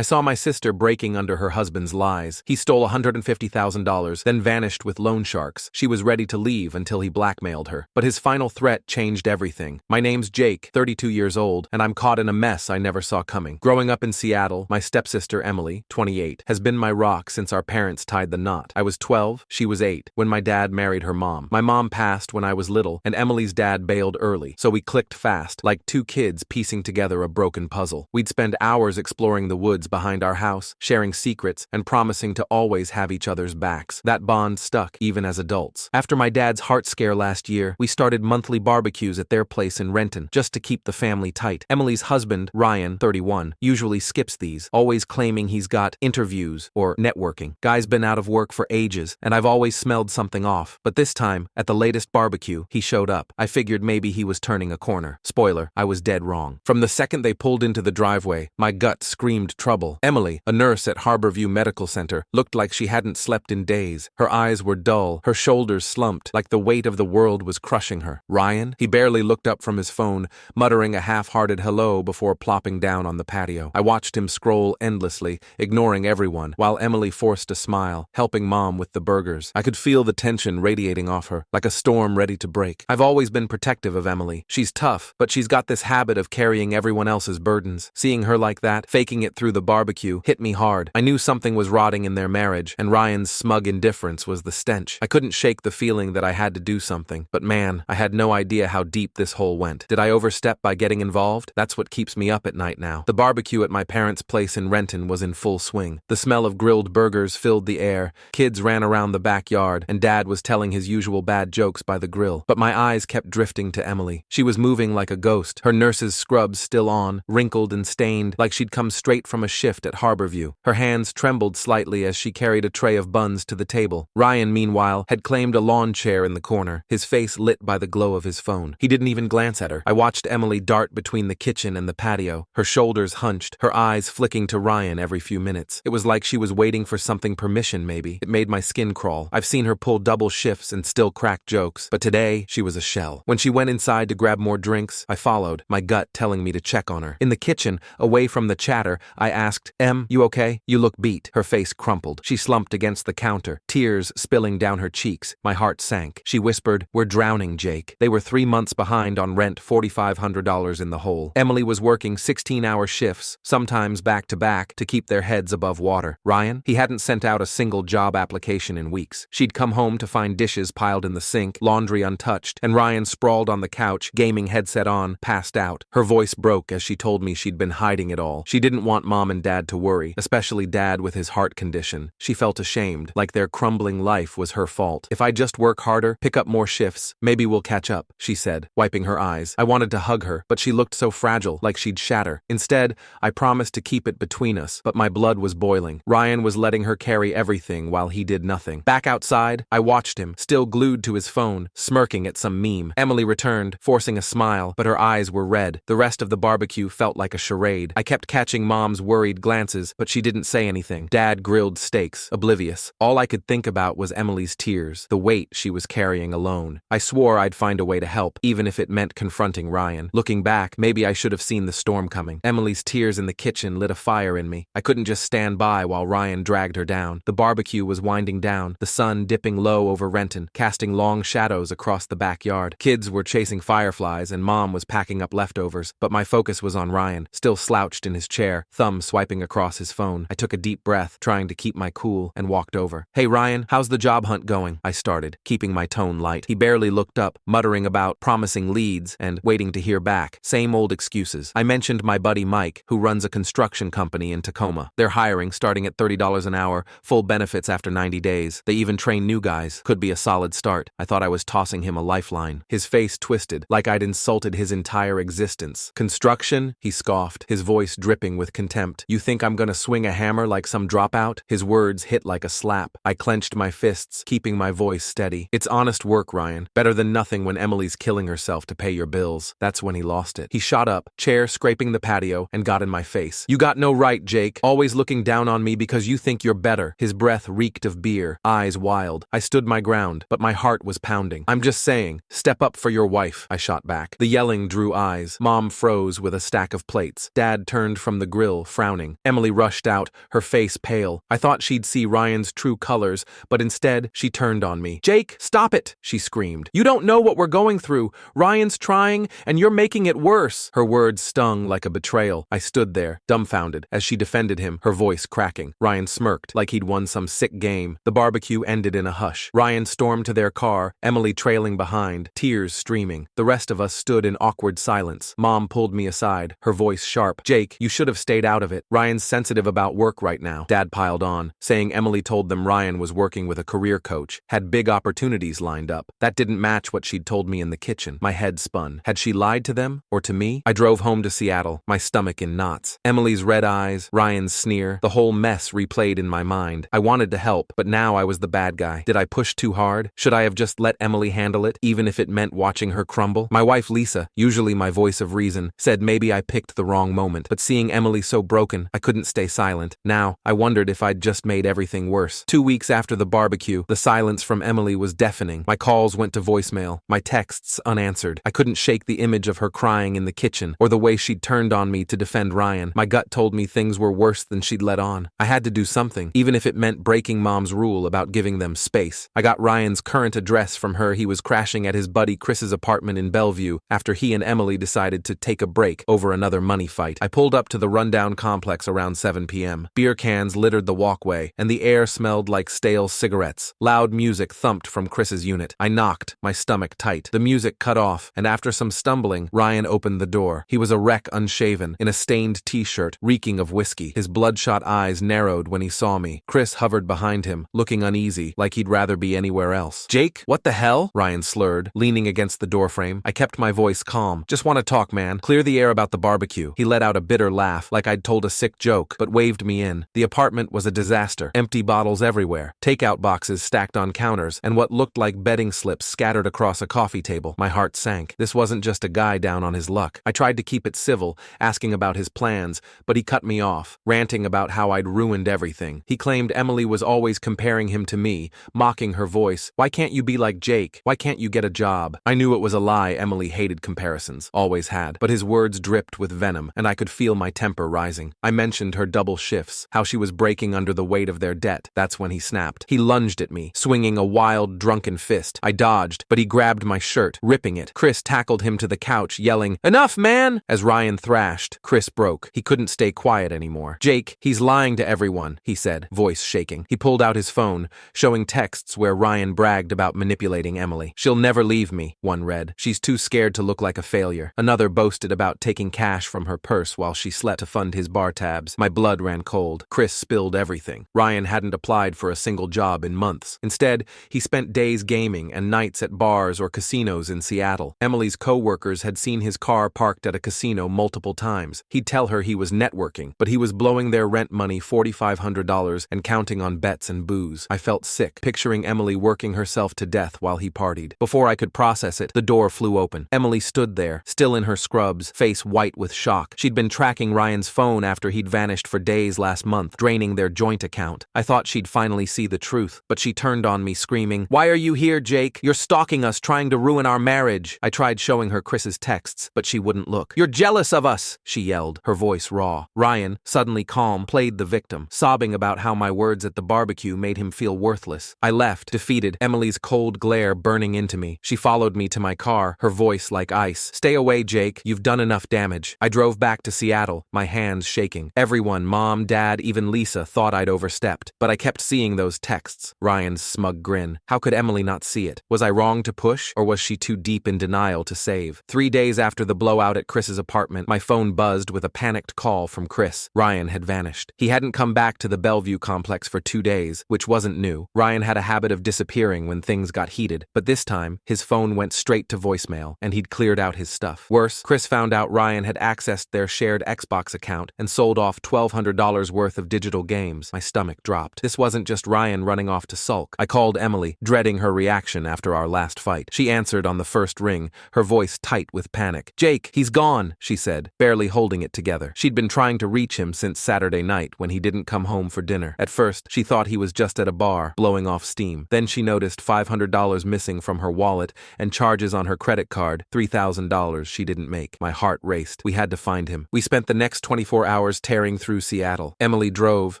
I saw my sister breaking under her husband's lies. He stole $150,000, then vanished with loan sharks. She was ready to leave until he blackmailed her. But his final threat changed everything. My name's Jake, 32 years old, and I'm caught in a mess I never saw coming. Growing up in Seattle, my stepsister Emily, 28, has been my rock since our parents tied the knot. I was 12, she was 8, when my dad married her mom. My mom passed when I was little, and Emily's dad bailed early, so we clicked fast, like two kids piecing together a broken puzzle. We'd spend hours exploring the woods behind our house, sharing secrets, and promising to always have each other's backs. That bond stuck, even as adults. After my dad's heart scare last year, we started monthly barbecues at their place in Renton, just to keep the family tight. Emily's husband, Ryan, 31, usually skips these, always claiming he's got interviews or networking. Guy's been out of work for ages, and I've always smelled something off. But this time, at the latest barbecue, he showed up. I figured maybe he was turning a corner. Spoiler, I was dead wrong. From the second they pulled into the driveway, my gut screamed trouble. Emily, a nurse at Harborview Medical Center, looked like she hadn't slept in days. Her eyes were dull, her shoulders slumped, like the weight of the world was crushing her. Ryan? He barely looked up from his phone, muttering a half-hearted hello before plopping down on the patio. I watched him scroll endlessly, ignoring everyone, while Emily forced a smile, helping Mom with the burgers. I could feel the tension radiating off her, like a storm ready to break. I've always been protective of Emily. She's tough, but she's got this habit of carrying everyone else's burdens. Seeing her like that, faking it through the barbecue, hit me hard. I knew something was rotting in their marriage, and Ryan's smug indifference was the stench. I couldn't shake the feeling that I had to do something, but man, I had no idea how deep this hole went. Did I overstep by getting involved? That's what keeps me up at night now. The barbecue at my parents' place in Renton was in full swing. The smell of grilled burgers filled the air, kids ran around the backyard, and Dad was telling his usual bad jokes by the grill. But my eyes kept drifting to Emily. She was moving like a ghost, her nurse's scrubs still on, wrinkled and stained, like she'd come straight from a shift at Harborview. Her hands trembled slightly as she carried a tray of buns to the table. Ryan, meanwhile, had claimed a lawn chair in the corner, his face lit by the glow of his phone. He didn't even glance at her. I watched Emily dart between the kitchen and the patio, her shoulders hunched, her eyes flicking to Ryan every few minutes. It was like she was waiting for something permission, maybe. It made my skin crawl. I've seen her pull double shifts and still crack jokes, but today, she was a shell. When she went inside to grab more drinks, I followed, my gut telling me to check on her. In the kitchen, away from the chatter, I asked, "Em, you okay? You look beat." Her face crumpled. She slumped against the counter, tears spilling down her cheeks. My heart sank. She whispered, "We're drowning, Jake." They were 3 months behind on rent, $4,500 in the hole. Emily was working 16-hour shifts, sometimes back-to-back, to keep their heads above water. Ryan? He hadn't sent out a single job application in weeks. She'd come home to find dishes piled in the sink, laundry untouched, and Ryan sprawled on the couch, gaming headset on, passed out. Her voice broke as she told me she'd been hiding it all. She didn't want Mom and Dad to worry, especially Dad with his heart condition. She felt ashamed, like their crumbling life was her fault. "If I just work harder, pick up more shifts, maybe we'll catch up," she said, wiping her eyes. I wanted to hug her, but she looked so fragile, like she'd shatter. Instead, I promised to keep it between us, but my blood was boiling. Ryan was letting her carry everything while he did nothing. Back outside, I watched him, still glued to his phone, smirking at some meme. Emily returned, forcing a smile, but her eyes were red. The rest of the barbecue felt like a charade. I kept catching Mom's worried glances, but she didn't say anything. Dad grilled steaks, oblivious. All I could think about was Emily's tears, the weight she was carrying alone. I swore I'd find a way to help, even if it meant confronting Ryan. Looking back, maybe I should have seen the storm coming. Emily's tears in the kitchen lit a fire in me. I couldn't just stand by while Ryan dragged her down. The barbecue was winding down, the sun dipping low over Renton, casting long shadows across the backyard. Kids were chasing fireflies and Mom was packing up leftovers, but my focus was on Ryan, still slouched in his chair, thumb swiping across his phone. I took a deep breath, trying to keep my cool, and walked over. "Hey Ryan, how's the job hunt going?" I started, keeping my tone light. He barely looked up, muttering about promising leads and waiting to hear back. Same old excuses. I mentioned my buddy Mike, who runs a construction company in Tacoma. They're hiring, starting at $30 an hour, full benefits after 90 days. They even train new guys. Could be a solid start. I thought I was tossing him a lifeline. His face twisted, like I'd insulted his entire existence. "Construction?" he scoffed, his voice dripping with contempt. "You think I'm gonna swing a hammer like some dropout?" His words hit like a slap. I clenched my fists, keeping my voice steady. "It's honest work, Ryan. Better than nothing when Emily's killing herself to pay your bills." That's when he lost it. He shot up, chair scraping the patio, and got in my face. "You got no right, Jake. Always looking down on me because you think you're better." His breath reeked of beer, eyes wild. I stood my ground, but my heart was pounding. "I'm just saying, step up for your wife," I shot back. The yelling drew eyes. Mom froze with a stack of plates. Dad turned from the grill, frowning drowning. Emily rushed out, her face pale. I thought she'd see Ryan's true colors, but instead, she turned on me. "Jake, stop it!" she screamed. "You don't know what we're going through. Ryan's trying, and you're making it worse." Her words stung like a betrayal. I stood there, dumbfounded, as she defended him, her voice cracking. Ryan smirked, like he'd won some sick game. The barbecue ended in a hush. Ryan stormed to their car, Emily trailing behind, tears streaming. The rest of us stood in awkward silence. Mom pulled me aside, her voice sharp. "Jake, you should have stayed out of it. Ryan's sensitive about work right now." Dad piled on, saying Emily told them Ryan was working with a career coach, had big opportunities lined up. That didn't match what she'd told me in the kitchen. My head spun. Had she lied to them, or to me? I drove home to Seattle, my stomach in knots. Emily's red eyes, Ryan's sneer, the whole mess replayed in my mind. I wanted to help, but now I was the bad guy. Did I push too hard? Should I have just let Emily handle it, even if it meant watching her crumble? My wife Lisa, usually my voice of reason, said maybe I picked the wrong moment, but seeing Emily so broken, I couldn't stay silent. Now, I wondered if I'd just made everything worse. 2 weeks after the barbecue, the silence from Emily was deafening. My calls went to voicemail, my texts unanswered. I couldn't shake the image of her crying in the kitchen, or the way she'd turned on me to defend Ryan. My gut told me things were worse than she'd let on. I had to do something, even if it meant breaking Mom's rule about giving them space. I got Ryan's current address from her. He was crashing at his buddy Chris's apartment in Bellevue after he and Emily decided to take a break over another money fight. I pulled up to the rundown complex around 7 p.m. Beer cans littered the walkway, and the air smelled like stale cigarettes. Loud music thumped from Chris's unit. I knocked, my stomach tight. The music cut off, and after some stumbling, Ryan opened the door. He was a wreck, unshaven, in a stained t-shirt, reeking of whiskey. His bloodshot eyes narrowed when he saw me. Chris hovered behind him, looking uneasy, like he'd rather be anywhere else. "Jake, what the hell?" Ryan slurred, leaning against the doorframe. I kept my voice calm. "Just want to talk, man. Clear the air about the barbecue." He let out a bitter laugh, like I'd told a sick joke, but waved me in. The apartment was a disaster. Empty bottles everywhere, takeout boxes stacked on counters, and what looked like betting slips scattered across a coffee table. My heart sank. This wasn't just a guy down on his luck. I tried to keep it civil, asking about his plans, but he cut me off, ranting about how I'd ruined everything. He claimed Emily was always comparing him to me, mocking her voice. "Why can't you be like Jake? Why can't you get a job?" I knew it was a lie. Emily hated comparisons, always had, but his words dripped with venom, and I could feel my temper rising. I mentioned her double shifts, how she was breaking under the weight of their debt. That's when he snapped. He lunged at me, swinging a wild, drunken fist. I dodged, but he grabbed my shirt, ripping it. Chris tackled him to the couch, yelling, "Enough, man!" As Ryan thrashed, Chris broke. He couldn't stay quiet anymore. "Jake, he's lying to everyone," he said, voice shaking. He pulled out his phone, showing texts where Ryan bragged about manipulating Emily. "She'll never leave me," one read. "She's too scared to look like a failure." Another boasted about taking cash from her purse while she slept to fund his bar tabs. My blood ran cold. Chris spilled everything. Ryan hadn't applied for a single job in months. Instead, he spent days gaming and nights at bars or casinos in Seattle. Emily's co-workers had seen his car parked at a casino multiple times. He'd tell her he was networking, but he was blowing their rent money $4,500 and counting on bets and booze. I felt sick, picturing Emily working herself to death while he partied. Before I could process it, the door flew open. Emily stood there, still in her scrubs, face white with shock. She'd been tracking Ryan's phone after he'd vanished for days last month, draining their joint account. I thought she'd finally see the truth, but she turned on me screaming, "Why are you here, Jake? You're stalking us, trying to ruin our marriage." I tried showing her Chris's texts, but she wouldn't look. "You're jealous of us," she yelled, her voice raw. Ryan, suddenly calm, played the victim, sobbing about how my words at the barbecue made him feel worthless. I left, defeated, Emily's cold glare burning into me. She followed me to my car, her voice like ice. "Stay away, Jake. You've done enough damage." I drove back to Seattle, my hands shaking. Everyone, Mom, Dad, even Lisa, thought I'd overstepped. But I kept seeing those texts. Ryan's smug grin. How could Emily not see it? Was I wrong to push, or was she too deep in denial to save? 3 days after the blowout at Chris's apartment, my phone buzzed with a panicked call from Chris. Ryan had vanished. He hadn't come back to the Bellevue complex for 2 days, which wasn't new. Ryan had a habit of disappearing when things got heated, but this time, his phone went straight to voicemail, and he'd cleared out his stuff. Worse, Chris found out Ryan had accessed their shared Xbox account and sold off $1,200 worth of digital games. My stomach dropped. This wasn't just Ryan running off to sulk. I called Emily, dreading her reaction after our last fight. She answered on the first ring, her voice tight with panic. "Jake, he's gone," she said, barely holding it together. She'd been trying to reach him since Saturday night when he didn't come home for dinner. At first, she thought he was just at a bar, blowing off steam. Then she noticed $500 missing from her wallet and charges on her credit card, $3,000 she didn't make. My heart raced. We had to find him. We spent the next 24 hours tearing through Seattle. Emily drove,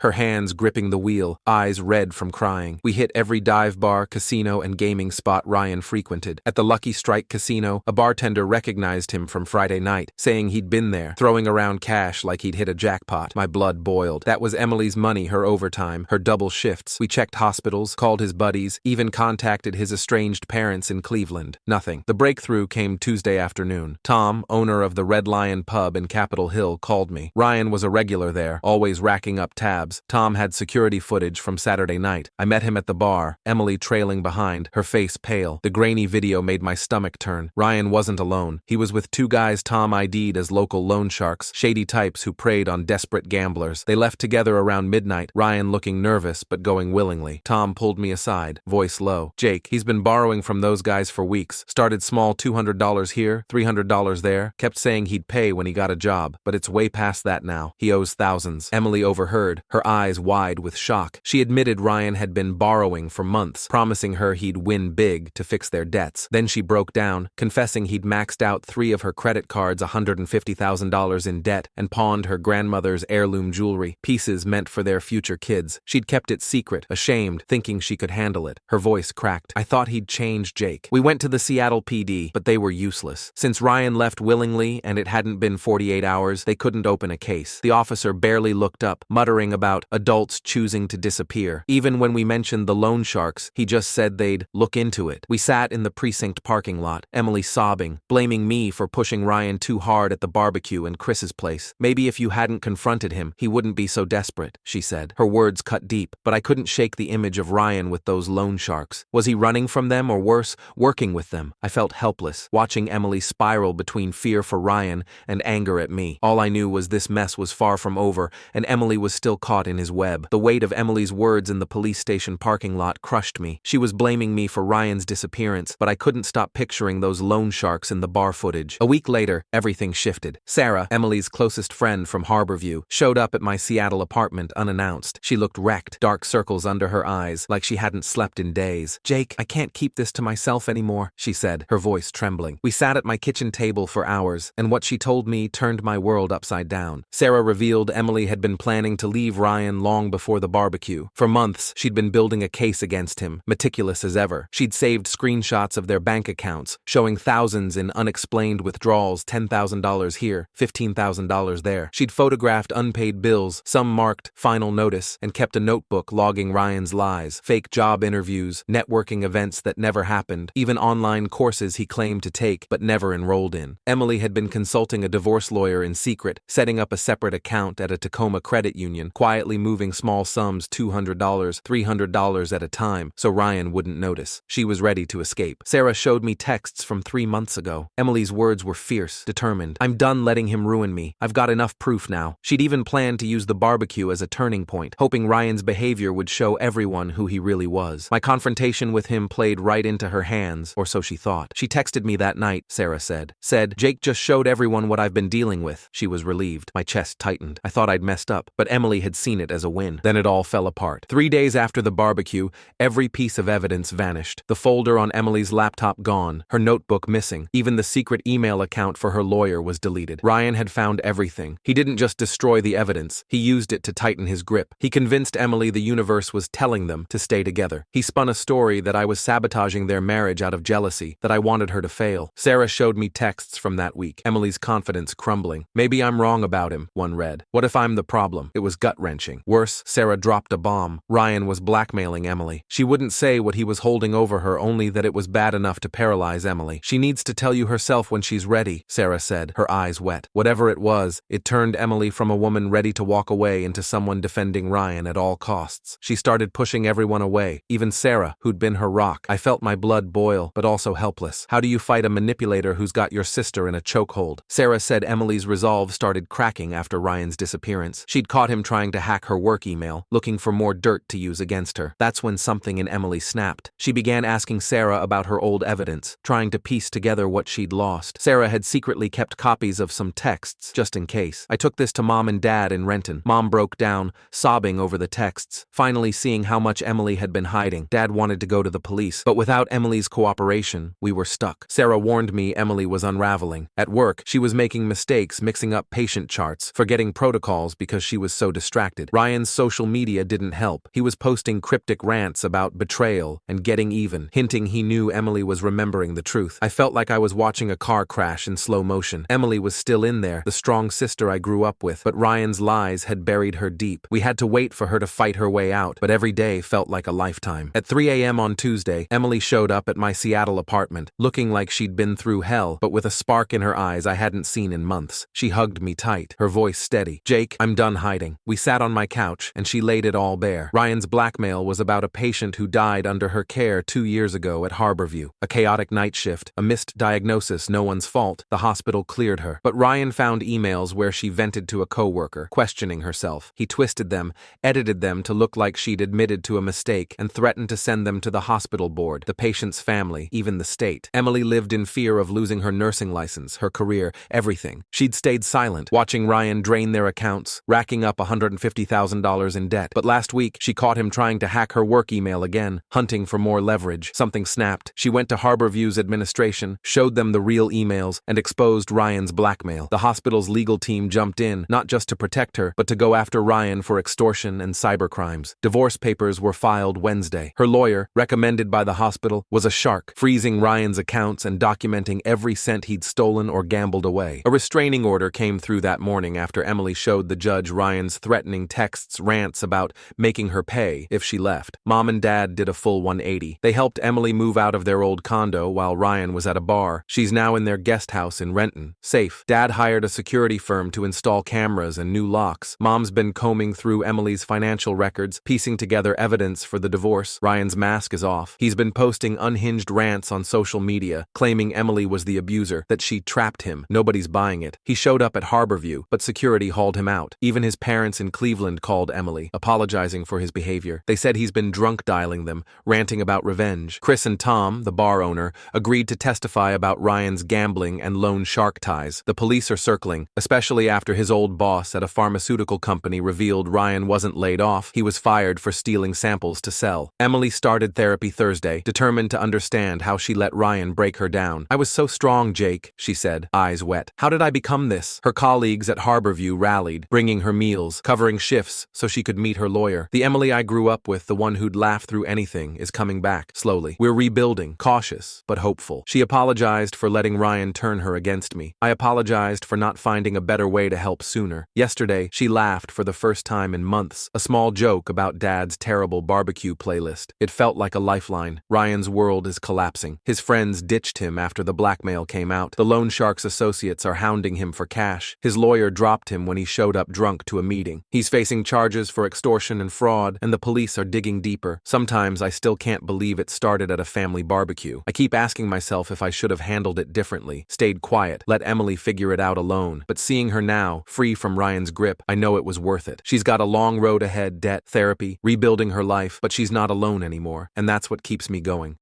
her hands gripping the wheel, eyes red from crying. We hit every dive bar, casino, and gaming spot Ryan frequented. At the Lucky Strike Casino, a bartender recognized him from Friday night, saying he'd been there, throwing around cash like he'd hit a jackpot. My blood boiled. That was Emily's money, her overtime, her double shifts. We checked hospitals, called his buddies, even contacted his estranged parents in Cleveland. Nothing. The breakthrough came Tuesday afternoon. Tom, owner of the Red Lion pub in Capitol Hill, called me. Ryan was a regular there, always racking up tabs. Tom had security footage from Saturday night. I met him at the bar, Emily trailing behind, her face pale. The grainy video made my stomach turn. Ryan wasn't alone. He was with two guys Tom ID'd as local loan sharks, shady types who preyed on desperate gamblers. They left together around midnight, Ryan looking nervous but going willingly. Tom pulled me aside, voice low. "Jake, he's been borrowing from those guys for weeks. Started small, $200 here, $300 there. Kept saying he'd pay when he got a job, but it's way past that now. He owes thousands." Emily overheard, her eyes wide with shock. She admitted Ryan had been borrowing for months, promising her he'd win big to fix their debts. Then she broke down, confessing he'd maxed out 3 of her credit cards, $150,000 in debt, and pawned her grandmother's heirloom jewelry, pieces meant for their future kids. She'd kept it secret, ashamed, thinking she could handle it. Her voice cracked. "I thought he'd change, Jake. We went to the Seattle PD, but they were useless. Since Ryan left willingly and it hadn't been 48 hours, they couldn't open a case. The officer barely looked up, muttering about adults choosing to disappear. Even when we mentioned the loan sharks, he just said they'd look into it." We sat in the precinct parking lot, Emily sobbing, blaming me for pushing Ryan too hard at the barbecue and Chris's place. "Maybe if you hadn't confronted him, he wouldn't be so desperate," she said. Her words cut deep, but I couldn't shake the image of Ryan with those loan sharks. Was he running from them or worse, working with them? I felt helpless, watching Emily spiral between fear for Ryan and anger at me. All I knew was this mess was far from over, and Emily was still caught in his web. The weight of Emily's words in the police station parking lot crushed me. She was blaming me for Ryan's disappearance, but I couldn't stop picturing those loan sharks in the bar footage. A week later, everything shifted. Sarah, Emily's closest friend from Harborview, showed up at my Seattle apartment unannounced. She looked wrecked, dark circles under her eyes, like she hadn't slept in days. "Jake, I can't keep this to myself anymore," she said, her voice trembling. We sat at my kitchen table for hours, and what she told me turned my world upside down. Sarah revealed Emily had been planning to leave Ryan long before the barbecue. For months, she'd been building a case against him, meticulous as ever. She'd saved screenshots of their bank accounts, showing thousands in unexplained withdrawals, $10,000 here, $15,000 there. She'd photographed unpaid bills, some marked final notice, and kept a notebook logging Ryan's lies, fake job interviews, networking events that never happened, even online courses he claimed to take but never enrolled in. Emily had been consulting a divorce lawyer in secret, setting up a separate account at a Tacoma credit union, quietly moving small sums, $200, $300 at a time, so Ryan wouldn't notice. She was ready to escape. Sarah showed me texts from 3 months ago. Emily's words were fierce, determined. "I'm done letting him ruin me. I've got enough proof now." She'd even planned to use the barbecue as a turning point, hoping Ryan's behavior would show everyone who he really was. My confrontation with him played right into her hands, or so she thought. "She texted me that night," Sarah said. "Jake just showed everyone what I've been dealing with." She was relieved. My chest tightened. I thought I'd messed up, but Emily had seen it as a win. Then it all fell apart. 3 days after the barbecue, every piece of evidence vanished. The folder on Emily's laptop gone, her notebook missing. Even the secret email account for her lawyer was deleted. Ryan had found everything. He didn't just destroy the evidence, he used it to tighten his grip. He convinced Emily the universe was telling them to stay together. He spun a story that I was sabotaging their marriage out of jealousy, that I wanted her to fail. Sarah showed me texts from that week, Emily's confidence crumbling. "Maybe I'm wrong about him," one read. "What if I'm the problem?" It was gut-wrenching. Worse, Sarah dropped a bomb. Ryan was blackmailing Emily. She wouldn't say what he was holding over her, only that it was bad enough to paralyze Emily. "She needs to tell you herself when she's ready," Sarah said, her eyes wet. Whatever it was, it turned Emily from a woman ready to walk away into someone defending Ryan at all costs. She started pushing everyone away, even Sarah, who'd been her rock. I felt my blood boil, but also helpless. How do you fight a manipulator who's got your sister in a chokehold? Sarah said Emily's resolve started cracking after Ryan's disappearance. She'd caught him trying to hack her work email, looking for more dirt to use against her. That's when something in Emily snapped. She began asking Sarah about her old evidence, trying to piece together what she'd lost. Sarah had secretly kept copies of some texts, just in case. "I took this to Mom and Dad in Renton." Mom broke down, sobbing over the texts, finally seeing how much Emily had been hiding. Dad wanted to go to the police, but without Emily's cooperation, we were stuck. Sarah warned me Emily was unraveling. At work, she was making mistakes, mixing up patient charts, charts, forgetting protocols because she was so distracted. Ryan's social media didn't help. He was posting cryptic rants about betrayal and getting even, hinting he knew Emily was remembering the truth. I felt like I was watching a car crash in slow motion. Emily was still in there, the strong sister I grew up with, but Ryan's lies had buried her deep. We had to wait for her to fight her way out, but every day felt like a lifetime. At 3 a.m. on Tuesday, Emily showed up at my Seattle apartment, looking like she'd been through hell, but with a spark in her eyes I hadn't seen in months. She hugged me tight, her voice steady. "Jake, I'm done hiding." We sat on my couch, and she laid it all bare. Ryan's blackmail was about a patient who died under her care 2 years ago at Harborview. A chaotic night shift, a missed diagnosis, no one's fault. The hospital cleared her. But Ryan found emails where she vented to a coworker, questioning herself. He twisted them, edited them to look like she'd admitted to a mistake, and threatened to send them to the hospital board, the patient's family, even the state. Emily lived in fear of losing her nursing license, her career, everything. She'd stayed silent, watching Ryan drain their accounts, racking up $150,000 in debt. But last week, she caught him trying to hack her work email again, hunting for more leverage. Something snapped. She went to Harborview's administration, showed them the real emails, and exposed Ryan's blackmail. The hospital's legal team jumped in, not just to protect her, but to go after Ryan for extortion and cybercrimes. Divorce papers were filed Wednesday. Her lawyer, recommended by the hospital, was a shark, freezing Ryan's accounts and documenting every cent he'd stolen or gambled away. A restraining order came through that morning after Emily showed the judge Ryan's threatening texts, rants about making her pay if she left. Mom and Dad did a full 180. They helped Emily move out of their old condo while Ryan was at a bar. She's now in their guest house in Renton, safe. Dad hired a security firm to install cameras and new locks. Mom's been combing through Emily's financial records, piecing together evidence for the divorce. Ryan's mask is off. He's been posting unhinged rants on social media, claiming Emily was the abuser, that she trapped him. Nobody's buying it. He showed up at Harborview, but security hauled him out. Even his parents in Cleveland called Emily, apologizing for his behavior. They said he's been drunk dialing them, ranting about revenge. Chris and Tom, the bar owner, agreed to testify about Ryan's gambling and loan shark ties. The police are circling, especially after his old boss at a pharmaceutical company revealed Ryan wasn't laid off, he was fired for stealing samples to sell. Emily started therapy Thursday, determined to understand how she let Ryan break her down. "I was so strong, Jake," she said, eyes wet. "How did I become this?" Her colleagues at Harborview rallied, bringing her meals, covering shifts so she could meet her lawyer. The Emily I grew up with, the one who'd laugh through anything, is coming back, slowly. We're rebuilding, cautious, but hopeful. She apologized for letting Ryan turn her against me. I apologized for not finding a better way to help sooner. Yesterday, she laughed for the first time in months, a small joke about Dad's terrible barbecue playlist. It felt like a lifeline. Ryan's world is collapsing. His friends ditched him after the blackmail came out. The loan shark's associates are hounding him for cash. His lawyer dropped him when he showed up drunk to a meeting. He's facing charges for extortion and fraud, and the police are digging deeper. Sometimes I still can't believe it started at a family barbecue. I keep asking myself if I should have handled it differently, stayed quiet, let Emily figure it out alone. But seeing her now, free from Ryan's grip, I know it was worth it. She's got a long road ahead, debt, therapy, rebuilding her life, but she's not alone anymore, and that's what keeps me going.